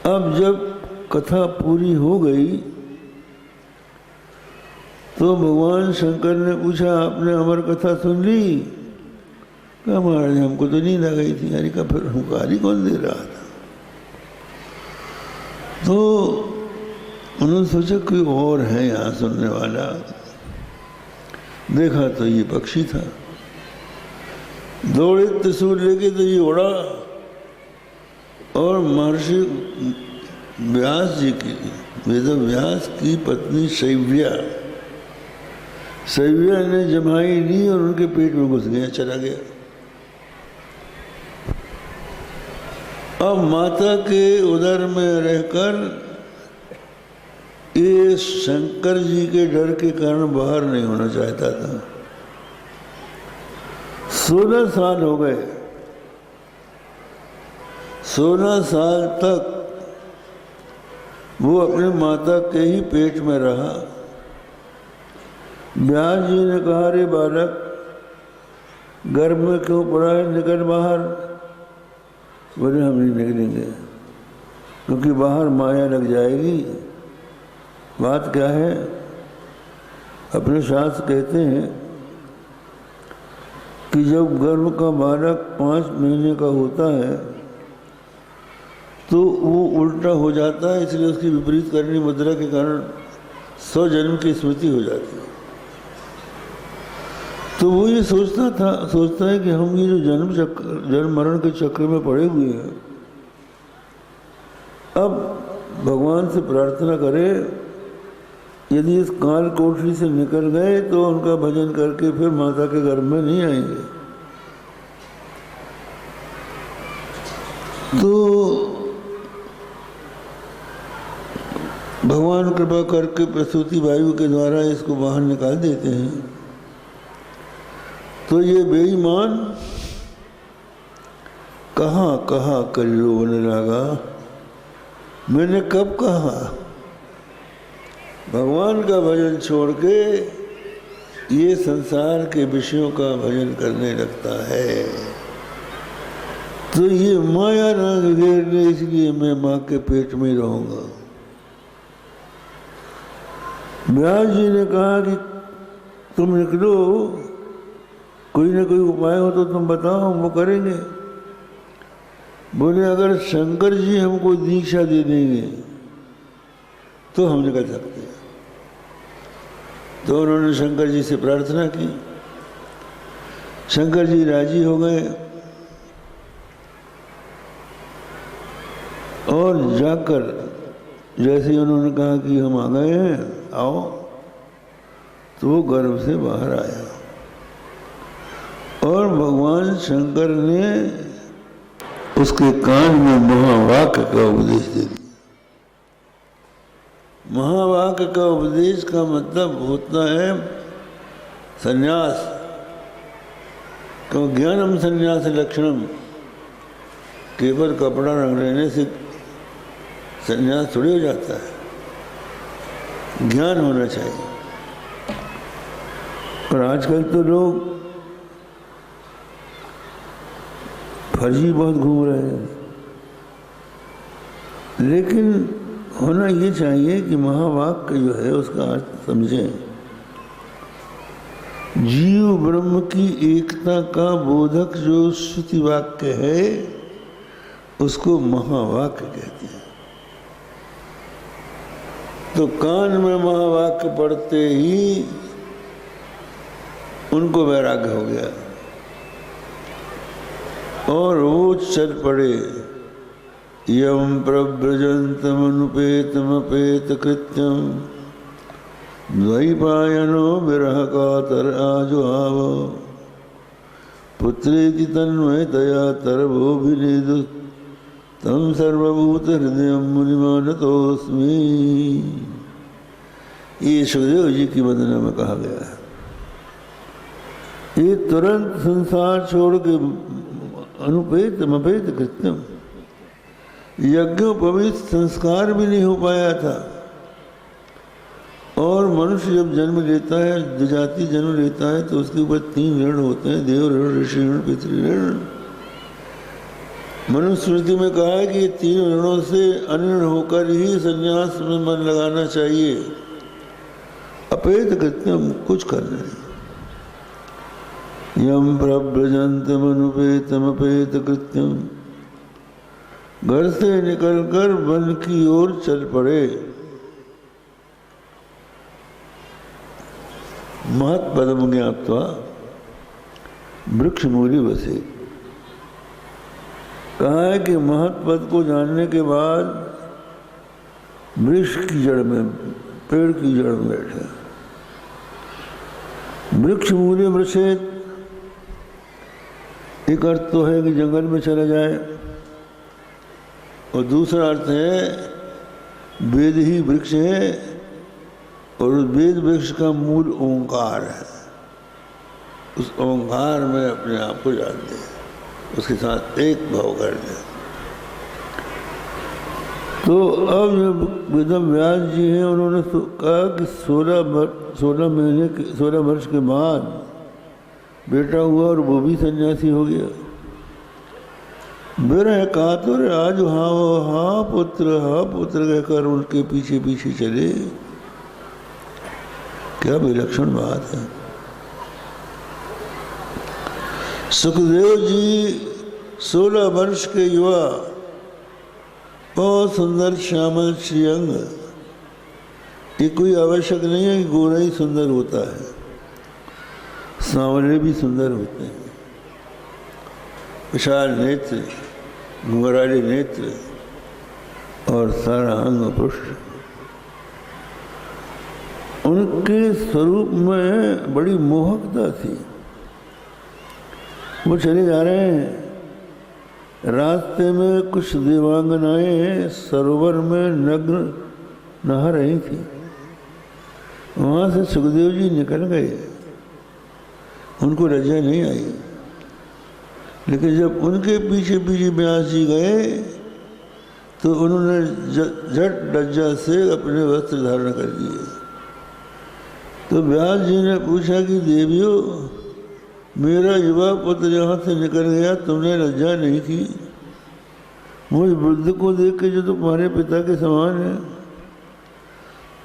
अब जब कथा पूरी हो गई तो भगवान शंकर ने पूछा, आपने अमर कथा सुन ली? कहा महाराज हमको तो नींद आ गई थी। यानी का फिर हुंकारी कौन दे रहा था? तो उन्होंने सोचा कोई और है यहाँ सुनने वाला। देखा तो ये पक्षी था। दौड़े त्रिशूल लेके तो ये उड़ा और महर्षि व्यास जी की, वेद व्यास की पत्नी शैव्या ने जमाई ली और उनके पेट में घुस गया, चला गया। अब माता के उदर में रहकर ये शंकर जी के डर के कारण बाहर नहीं होना चाहता था। 16 साल हो गए। 16 साल तक वो अपने माता के ही पेट में रहा। व्यास जी ने कहा, रे बालक, गर्भ में क्यों पड़ा है, निकल बाहर। बोले हम नहीं निकलेंगे, क्योंकि बाहर माया लग जाएगी। बात क्या है? अपने शास्त्र कहते हैं कि जब गर्भ का बालक 5 महीने का होता है तो वो उल्टा हो जाता है, इसलिए उसकी विपरीत करनी मुद्रा के कारण 100 जन्म की स्मृति हो जाती है। तो वो ये सोचता है कि हम ये जो जन्म मरण के चक्र में पड़े हुए हैं, अब भगवान से प्रार्थना करें, यदि इस काल कोठरी से निकल गए तो उनका भजन करके फिर माता के गर्भ में नहीं आएंगे। तो भगवान कृपा करके प्रसूति वायु के द्वारा इसको बाहर निकाल देते हैं। तो ये बेईमान कहाँ कहाँ कल्लू होने लगा। मैंने कब कहा? भगवान का भजन छोड़ के ये संसार के विषयों का भजन करने लगता है। तो ये माया ना घेर ले, इसलिए मैं माँ के पेट में रहूंगा। व्यास जी ने कहा कि तुम निकलो, कोई ना कोई उपाय हो तो तुम बताओ, हम वो करेंगे। बोले अगर शंकर जी हमको दीक्षा दे देंगे तो हम निकल सकते हैं। तो उन्होंने शंकर जी से प्रार्थना की, शंकर जी राजी हो गए और जाकर जैसे उन्होंने कहा कि हम आ गए हैं, आओ, तो वो गर्भ से बाहर आया और भगवान शंकर ने उसके कान में महावाक्य का उपदेश दे दिया। महावाक्य का उपदेश का मतलब होता है संन्यास। क्यों? ज्ञानम संन्यास लक्षणम। केवल कपड़ा रंग लेने से संन्यास थोड़ी हो जाता है, ज्ञान होना चाहिए। और आजकल तो लोग फर्जी बहुत घूम रहे हैं, लेकिन होना ये चाहिए कि महावाक्य जो है उसका अर्थ समझें। जीव ब्रह्म की एकता का बोधक जो श्रुति वाक्य है उसको महावाक्य कहते हैं। तो कान में महावाक्य पढ़ते ही उनको वैराग्य हो गया और वो चल पड़े। यम प्रव्रजंतमनुपेतमपेत कृत्यम द्वैपायनो विरह कातर आजुहाव पुत्रेति तन्मयतया तरवोभिनेदु तम सर्वभूत हृदय मुनिमानतोस्मि। ये सुखदेव जी की वंदना में कहा गया है। ये तुरंत संसार छोड़ के अनुपेत मपेत कृत्यम, यज्ञोपवीत संस्कार भी नहीं हो पाया था। और मनुष्य जब जन्म लेता है, द्विजाति जन्म लेता है, तो उसके ऊपर 3 ऋण होते हैं, देव ऋण, ऋषि ऋण, पितृ ऋण। मनुस्मृति में कहा है कि 3 ऋणों से अनिर्ण होकर ही संन्यास में मन लगाना चाहिए। अपेत कृत्यम, कुछ करना नहीं। यम प्रव्रजंतम अनुपेतम अपेत कृत्यम, घर से निकलकर वन की ओर चल पड़े। महत्पदम ज्ञात्वा वृक्ष मूली बसे। कहा है कि महत्पद को जानने के बाद वृक्ष की जड़ में, पेड़ की जड़ में बैठे। वृक्ष मूल्य वृक्षेत, एक अर्थ तो है कि जंगल में चला जाए, और दूसरा अर्थ है वेद ही वृक्ष है और उस वेद वृक्ष का मूल ओंकार है। उस ओंकार में अपने आप को जान दे, उसके साथ एक भाव कर दे। तो अब जब वेदम व्यास जी हैं उन्होंने कहा कि 16 वर्ष के बाद बेटा हुआ और वो भी सन्यासी हो गया। मेरा कातुर आज हाँ पुत्र कहकर उनके पीछे पीछे चले। क्या विलक्षण बात है। सुखदेव जी 16 वर्ष के युवा, बहुत सुंदर श्यामल श्रीअंग। ये कोई आवश्यक नहीं है कि गोरा ही सुंदर होता है, सांवले भी सुंदर होते हैं। विशाल नेत्र, घुंघराले नेत्र और सारा अंग पुष्ट। उनके स्वरूप में बड़ी मोहकता थी। वो चले जा रहे हैं, रास्ते में कुछ देवांगनाएं सरोवर में नग्न नहा रही थी। वहाँ से सुखदेव जी निकल गए, उनको लज्जा नहीं आई। लेकिन जब उनके पीछे पीछे व्यास जी गए तो उन्होंने झट लज्जा से अपने वस्त्र धारण कर दिए। तो व्यास जी ने पूछा कि देवियों, मेरा युवा पुत्र यहाँ से निकल गया, तुमने लज्जा नहीं की। मुझ वृद्ध को देख के जो तुम्हारे पिता के समान है,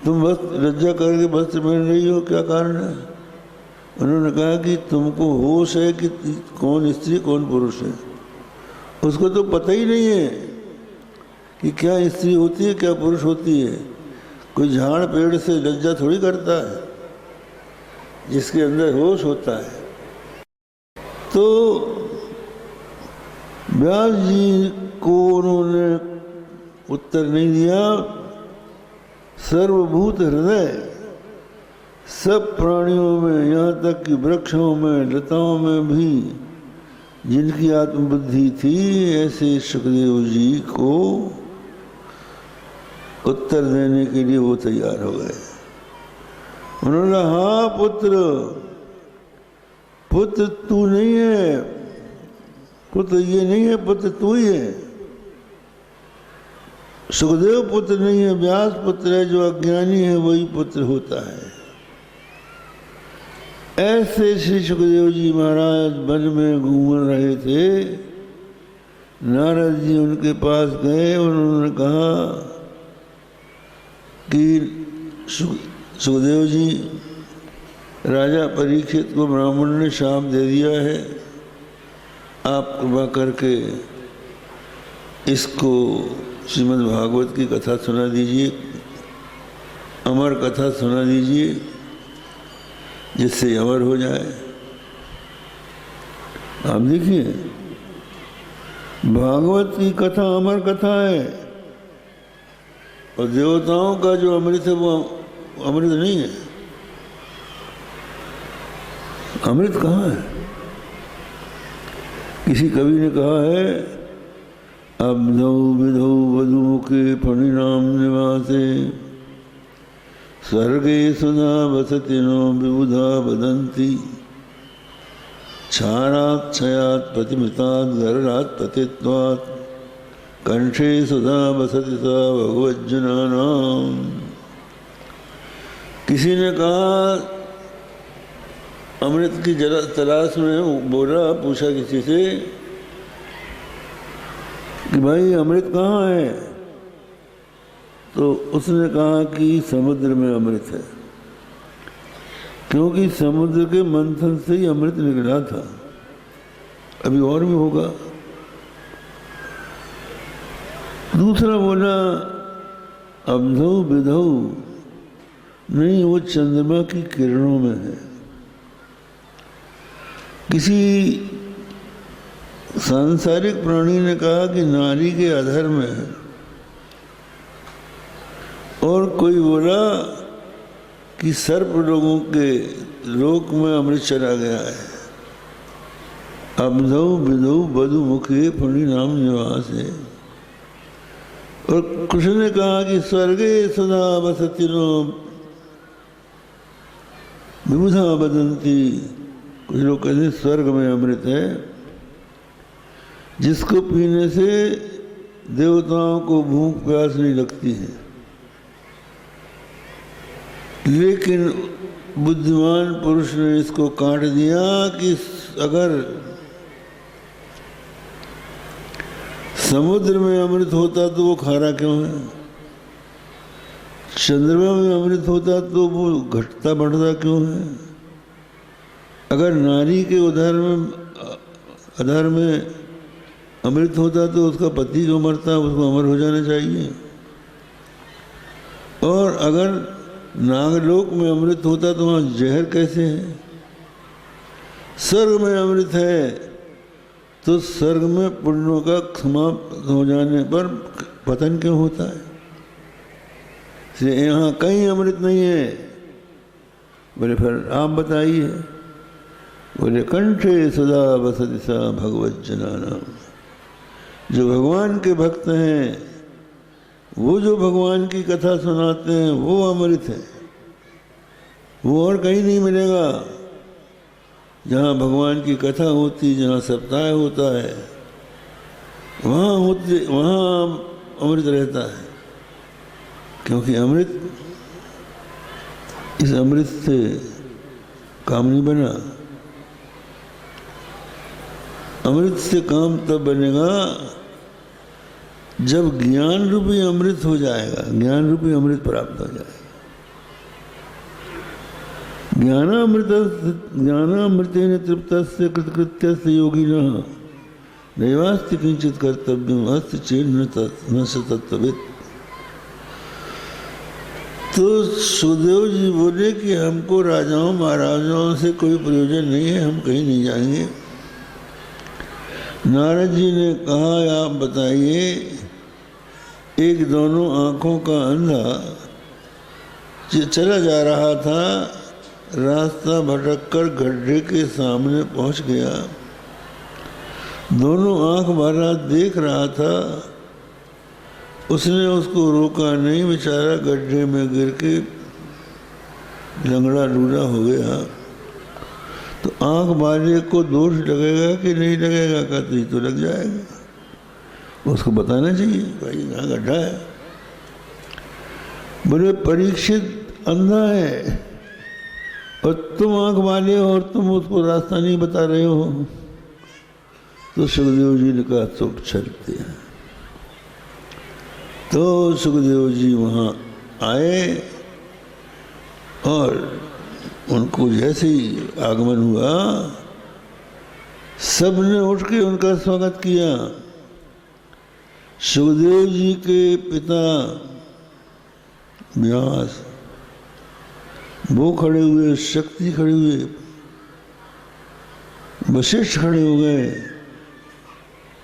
तुम बस लज्जा करके वस्त्र पहन रही हो, क्या कारण है? उन्होंने कहा कि तुमको होश है कि कौन स्त्री कौन पुरुष है। उसको तो पता ही नहीं है कि क्या स्त्री होती है क्या पुरुष होती है। कोई झाड़ पेड़ से लज्जा थोड़ी करता है, जिसके अंदर होश होता है। तो व्यास जी को उन्होंने उत्तर नहीं दिया। सर्वभूत हृदय, सब प्राणियों में, यहाँ तक कि वृक्षों में, लताओं में भी जिनकी आत्मबुद्धि थी, ऐसे सुखदेव जी को उत्तर देने के लिए वो तैयार हो गए। उन्होंने कहा, हाँ पुत्र तू नहीं है, पुत्र ये नहीं है, पुत्र तू ही है। सुखदेव पुत्र नहीं है, व्यास पुत्र है। जो अज्ञानी है वही पुत्र होता है। ऐसे श्री सुखदेव जी महाराज वन में घूम रहे थे। नारद जी उनके पास गए, उन्होंने कहा कि सुखदेव जी, राजा परीक्षित को ब्राह्मण ने शाप दे दिया है, आप कृपा करके इसको श्रीमद् भागवत की कथा सुना दीजिए, अमर कथा सुना दीजिए, जिससे अमर हो जाए। आप देखिए, भागवत की कथा अमर कथा है, और देवताओं का जो अमृत है वो अमृत नहीं है। अमृत कहाँ है? किसी कवि ने कहा है, अब्धौ विधौ वधुमुखे फणिनाम निवासे स्वर्गे सुधा वसति नो विबुधा वदन्ति क्षारात् क्षयात् प्रतिमृतात् गर्रात् पतित्वात् कंठे सुधा वसति सा भगवज्जनानाम्। किसी ने कहा, अमृत की तलाश में बोला, पूछा किसी से कि भाई अमृत कहाँ है? तो उसने कहा कि समुद्र में अमृत है, क्योंकि समुद्र के मंथन से ही अमृत निकला था, अभी और भी होगा। दूसरा बोला, अब्धौ विधौ नहीं, वो चंद्रमा की किरणों में है। किसी सांसारिक प्राणी ने कहा कि नारी के अधर में है, और कोई बोला कि सर्प लोगों के लोक में अमृत चला गया है। अब्धौ विधौ वधुमुखे फणिनाम निवास है। और कुछ ने कहा कि स्वर्गे सुधा वसति नो विबुधा वदन्ति। कुछ लोग कहते हैं स्वर्ग में अमृत है, जिसको पीने से देवताओं को भूख प्यास नहीं लगती है, लेकिन बुद्धिमान पुरुष ने इसको काट दिया कि अगर समुद्र में अमृत होता तो वो खारा क्यों है, चंद्रमा में अमृत होता तो वो घटता बढ़ता क्यों है, अगर नारी के आधार में अमृत होता तो उसका पति जो मरता उसको अमर हो जाना चाहिए, और अगर नागलोक में अमृत होता तो वहाँ जहर कैसे है, स्वर्ग में अमृत है तो स्वर्ग में पुण्यों का समाप्त हो जाने पर पतन क्यों होता है, इसलिए यहाँ कहीं अमृत नहीं है। बोले फिर आप बताइए, बोले कंठे सदा बसति सा भगवत जनानाम, जो भगवान के भक्त हैं वो जो भगवान की कथा सुनाते हैं वो अमृत है, वो और कहीं नहीं मिलेगा। जहाँ भगवान की कथा होती, जहाँ सप्ताह होता है, वहाँ अमृत रहता है, क्योंकि अमृत, इस अमृत से काम नहीं बना। अमृत से काम तब बनेगा जब ज्ञान रूपी अमृत हो जाएगा, ज्ञान रूपी अमृत प्राप्त हो जाएगा। ज्ञानामृतेन तृप्तस्य कृतकृत्यस्य योगिनः नैवास्ति किंचित कर्तव्यम् अस्ति चेन्न न स तत्त्ववित्। तो सुखदेव जी बोले कि हमको राजाओं महाराजाओं से कोई प्रयोजन नहीं है, हम कहीं नहीं जाएंगे। नारद जी ने कहा आप बताइए, एक दोनों आँखों का अंधा चला जा रहा था, रास्ता भटककर गड्ढे के सामने पहुंच गया, दोनों आँख भरा देख रहा था, उसने उसको रोका नहीं, बेचारा गड्ढे में गिर के लंगड़ा लूला हो गया। तो आँख वाले को दोष लगेगा कि नहीं लगेगा, कहते ही तो लग जाएगा, उसको बताना चाहिए भाई यहाँ गड्ढा है। बोले परीक्षित अंधा है और तुम आँख वाले हो और तुम उसको रास्ता नहीं बता रहे हो। तो सुखदेव जी ने कहा तो चलते हैं। तो सुखदेव जी वहाँ आए और उनको जैसे ही आगमन हुआ, सबने उठ के उनका स्वागत किया। सुखदेव जी के पिता व्यास वो खड़े हुए, शक्ति खड़े हुए, वशिष्ठ खड़े हो गए,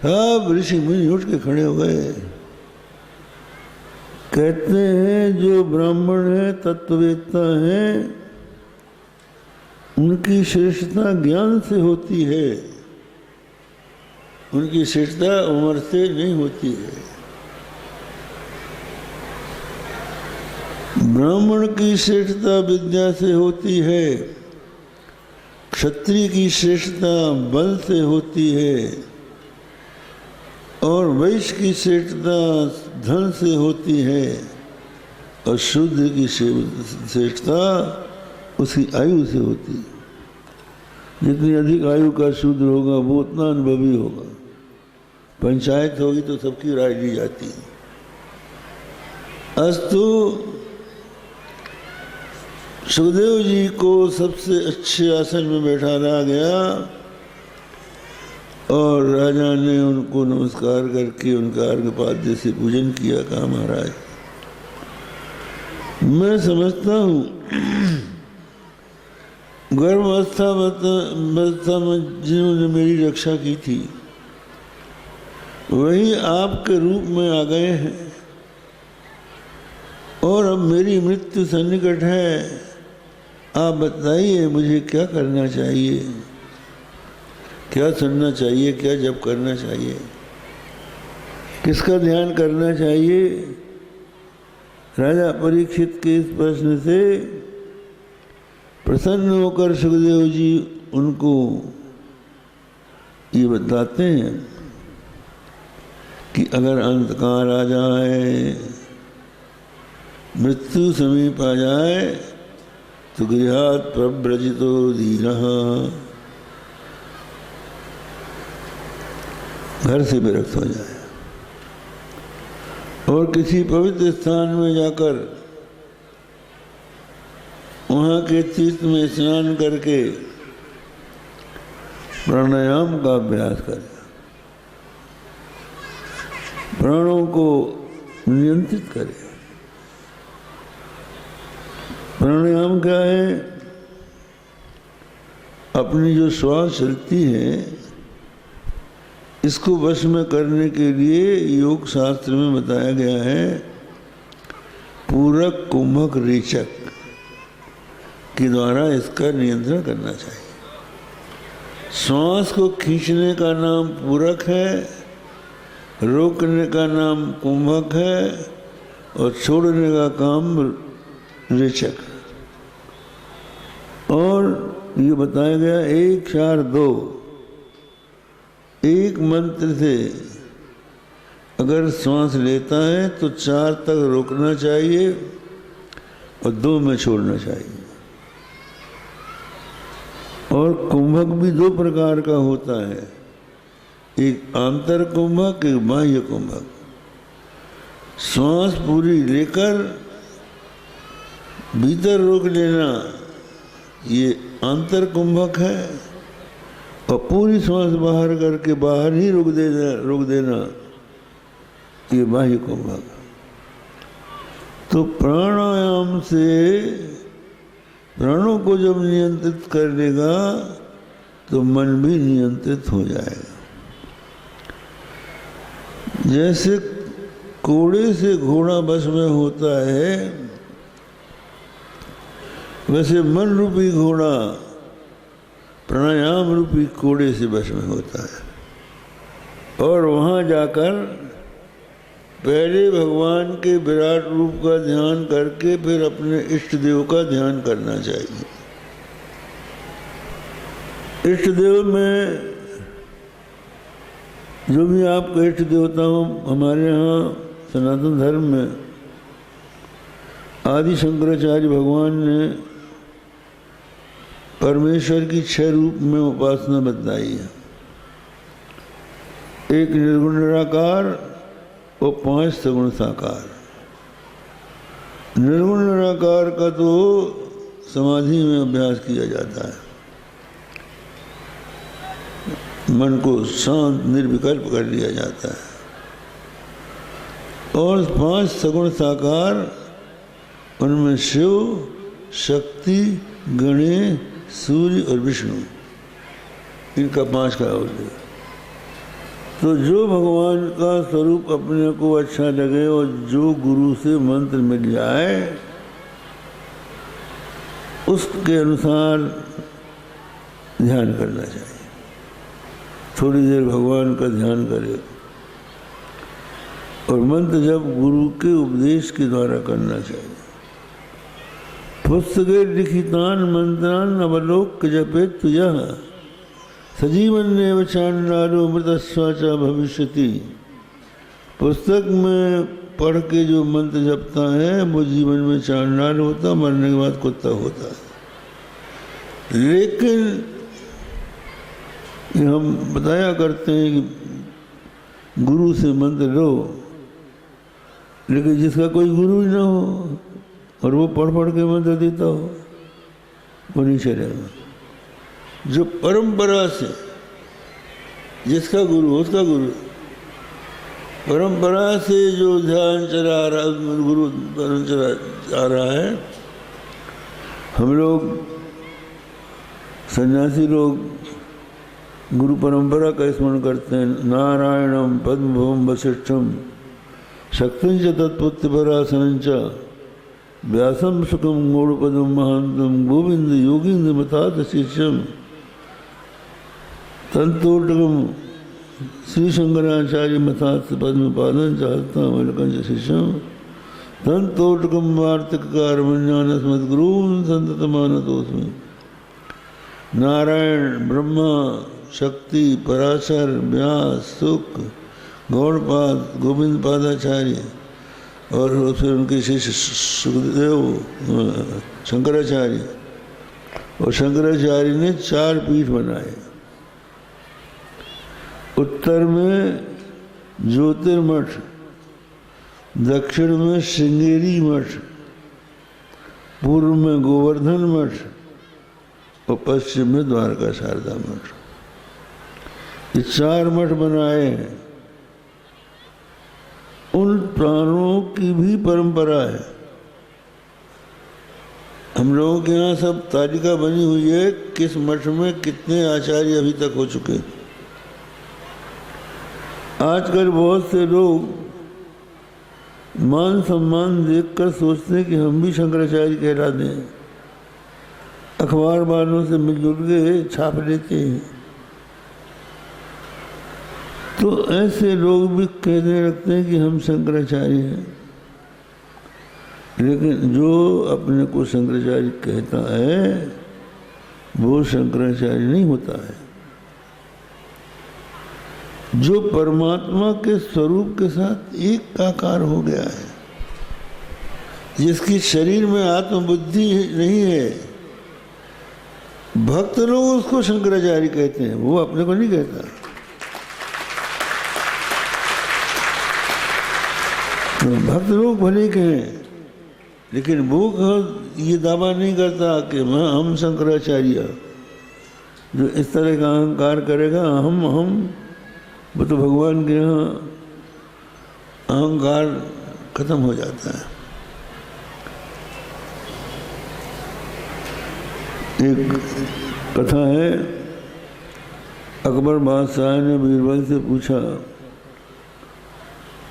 सब ऋषि मुनि उठ के खड़े हो गए। कहते हैं जो ब्राह्मण है, तत्ववेत्ता है, उनकी श्रेष्ठता ज्ञान से होती है, उनकी श्रेष्ठता उम्र से नहीं होती है। ब्राह्मण की श्रेष्ठता विद्या से होती है, क्षत्रिय की श्रेष्ठता बल से होती है, और वैश्य की श्रेष्ठता धन से होती है, और शूद्र की श्रेष्ठता उसकी आयु से होती है। जितनी अधिक आयु का शूद्र होगा वो उतना अनुभवी होगा। पंचायत होगी तो सबकी राय ली जाती है। अस्तु सुखदेव जी को सबसे अच्छे आसन में बैठाया गया और राजा ने उनको नमस्कार करके उनका अर्घ्यपाद्य से पूजन किया। कहा महाराज मैं समझता हूँ गर्भावस्था में जिन्होंने मेरी रक्षा की थी वही आपके रूप में आ गए हैं और अब मेरी मृत्यु सन्निकट है। आप बताइए मुझे क्या करना चाहिए, क्या सुनना चाहिए, क्या जप करना चाहिए, किसका ध्यान करना चाहिए। राजा परीक्षित के इस प्रश्न से प्रसन्न होकर सुखदेव जी उनको ये बताते हैं कि अगर अंत काल आ जाए, मृत्यु समीप आ जाए, तो गृहात् प्रव्रजितो धीरः, घर से विरक्त हो जाए और किसी पवित्र स्थान में जाकर वहाँ के तीर्थ में स्नान करके प्राणायाम का अभ्यास करें, प्राणों को नियंत्रित करें। प्राणायाम क्या है? अपनी जो श्वास चलती है इसको वश में करने के लिए योग शास्त्र में बताया गया है पूरक, कुंभक, रेचक के द्वारा इसका नियंत्रण करना चाहिए। श्वास को खींचने का नाम पूरक है, रोकने का नाम कुंभक है और छोड़ने का काम रेचक। और ये बताया गया 1, 4, 2 एक मंत्र से अगर श्वास लेता है तो 4 तक रोकना चाहिए और 2 में छोड़ना चाहिए। और कुंभक भी 2 प्रकार का होता है, एक आंतर कुंभक, एक बाह्य कुंभक। श्वास पूरी लेकर भीतर रोक लेना ये आंतर कुंभक है और पूरी श्वास बाहर करके बाहर ही रोक देना ये बाह्य कुंभक। तो प्राणायाम से प्राणों को जब नियंत्रित कर लेगा तो मन भी नियंत्रित हो जाएगा। जैसे कोड़े से घोड़ा बस में होता है, वैसे मन रूपी घोड़ा प्राणायाम रूपी कोड़े से बस में होता है। और वहाँ जाकर पहले भगवान के विराट रूप का ध्यान करके फिर अपने इष्ट देव का ध्यान करना चाहिए। इष्ट देव में जो भी आपका इष्ट देवता हो, हमारे यहाँ सनातन धर्म में आदि शंकराचार्य भगवान ने परमेश्वर की 6 रूप में उपासना बताई है। एक निर्गुण निराकार और 5 सगुण साकार। निर्गुण निराकार का तो समाधि में अभ्यास किया जाता है, मन को शांत निर्विकल्प कर लिया जाता है। और 5 सगुण साकार, उनमें शिव, शक्ति, गणेश, सूर्य और विष्णु, इनका 5 का उल्लेख। तो जो भगवान का स्वरूप अपने को अच्छा लगे और जो गुरु से मंत्र मिल जाए उसके अनुसार ध्यान करना चाहिए। थोड़ी देर भगवान का ध्यान करे और मंत्र जब गुरु के उपदेश के द्वारा करना चाहिए। पुस्तके लिखितान मंत्रान अवलोक जपेत यः सजीवन चांडालो मृतस्वाचा भविष्यति। पुस्तक में पढ़ के जो मंत्र जपता है वो जीवन में चांडाल होता, मरने के बाद कुत्ता होता है। लेकिन हम बताया करते हैं कि गुरु से मंत्र लो, लेकिन जिसका कोई गुरु ही ना हो और वो पढ़ के मंत्र देता हो वो नहीं चलेगा। जो परंपरा से जिसका गुरु उसका गुरु, परंपरा से जो ध्यान चला रहा, गुरु चला रहा है। हम लोग सन्यासी लोग गुरु परंपरा का स्मरण करते हैं। नारायणम पद्मभवम वशिष्ठम शक्तिं च तत्पुत्र पराशरं च व्यासम सुखम गौड़पदम महांतम गोविंद योगींद्र मतात शिष्यम तंतोटकम श्री शंकराचार्य मतात पद्मपादं च हस्तामलकं च शिष्यम तंतोटकम वार्तिककारमण्यान स्मद्गुरून् संततमानतोऽस्मि। नारायण, ब्रह्मा, शक्ति, पराशर, व्यास, सुख, गौड़पाद, गोविंद पादाचार्य और फिर उनके शिष्य सुखदेव, शंकराचार्य, और शंकराचार्य ने 4 पीठ बनाए। उत्तर में ज्योतिर्मठ, दक्षिण में श्रृंगेरी मठ, पूर्व में गोवर्धन मठ और पश्चिम में द्वारका शारदा मठ। ये 4 मठ बनाए हैं। उन प्राणों की भी परंपरा है। हम लोगों के यहाँ सब तालिका बनी हुई है किस मठ में कितने आचार्य अभी तक हो चुके। आजकल बहुत से लोग मान सम्मान देखकर सोचते हैं कि हम भी शंकराचार्य कहला दें, अखबार वालों से मिलजुल के छाप लेते हैं। तो ऐसे लोग भी कहने लगते हैं कि हम शंकराचार्य हैं, लेकिन जो अपने को शंकराचार्य कहता है वो शंकराचार्य नहीं होता है। जो परमात्मा के स्वरूप के साथ एकाकार हो गया है, जिसकी शरीर में आत्मबुद्धि नहीं है, भक्त लोग उसको शंकराचार्य कहते हैं, वो अपने को नहीं कहता। भक्त लोग भले कहें, लेकिन वो ये दावा नहीं करता कि हम शंकराचार्य। जो इस तरह का अहंकार करेगा हम वो तो भगवान के यहाँ अहंकार खत्म हो जाता है। एक कथा है, अकबर बादशाह ने बीरबल से पूछा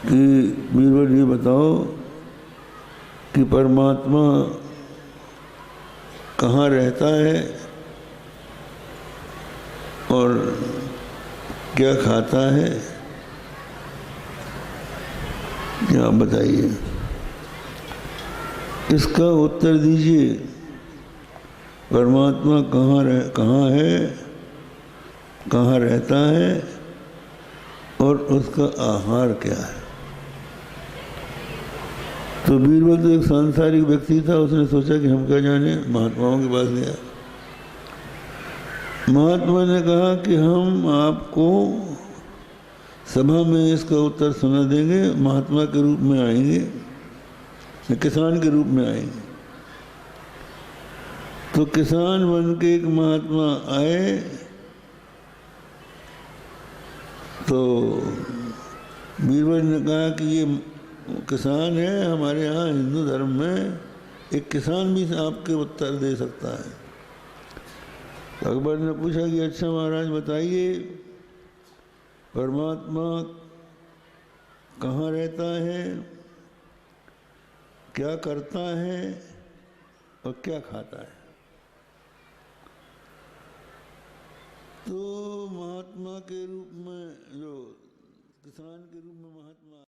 कि बीरबल ये बताओ कि परमात्मा कहाँ रहता है और क्या खाता है, क्या आप बताइए। इसका उत्तर दीजिए, परमात्मा कहाँ है, कहाँ रहता है और उसका आहार क्या है। तो बीरबल तो एक सांसारिक व्यक्ति था, उसने सोचा कि हम क्या जाने, महात्माओं के पास गया। महात्मा ने कहा कि हम आपको सभा में इसका उत्तर सुना देंगे, महात्मा के रूप में आएंगे, किसान के रूप में आएंगे। तो किसान बन के एक महात्मा आए, तो बीरबल ने कहा कि ये किसान है, हमारे यहाँ हिंदू धर्म में एक किसान भी आपके उत्तर दे सकता है। अकबर ने पूछा कि अच्छा महाराज बताइए, परमात्मा कहाँ रहता है, क्या करता है और क्या खाता है। तो महात्मा के रूप में, जो किसान के रूप में महात्मा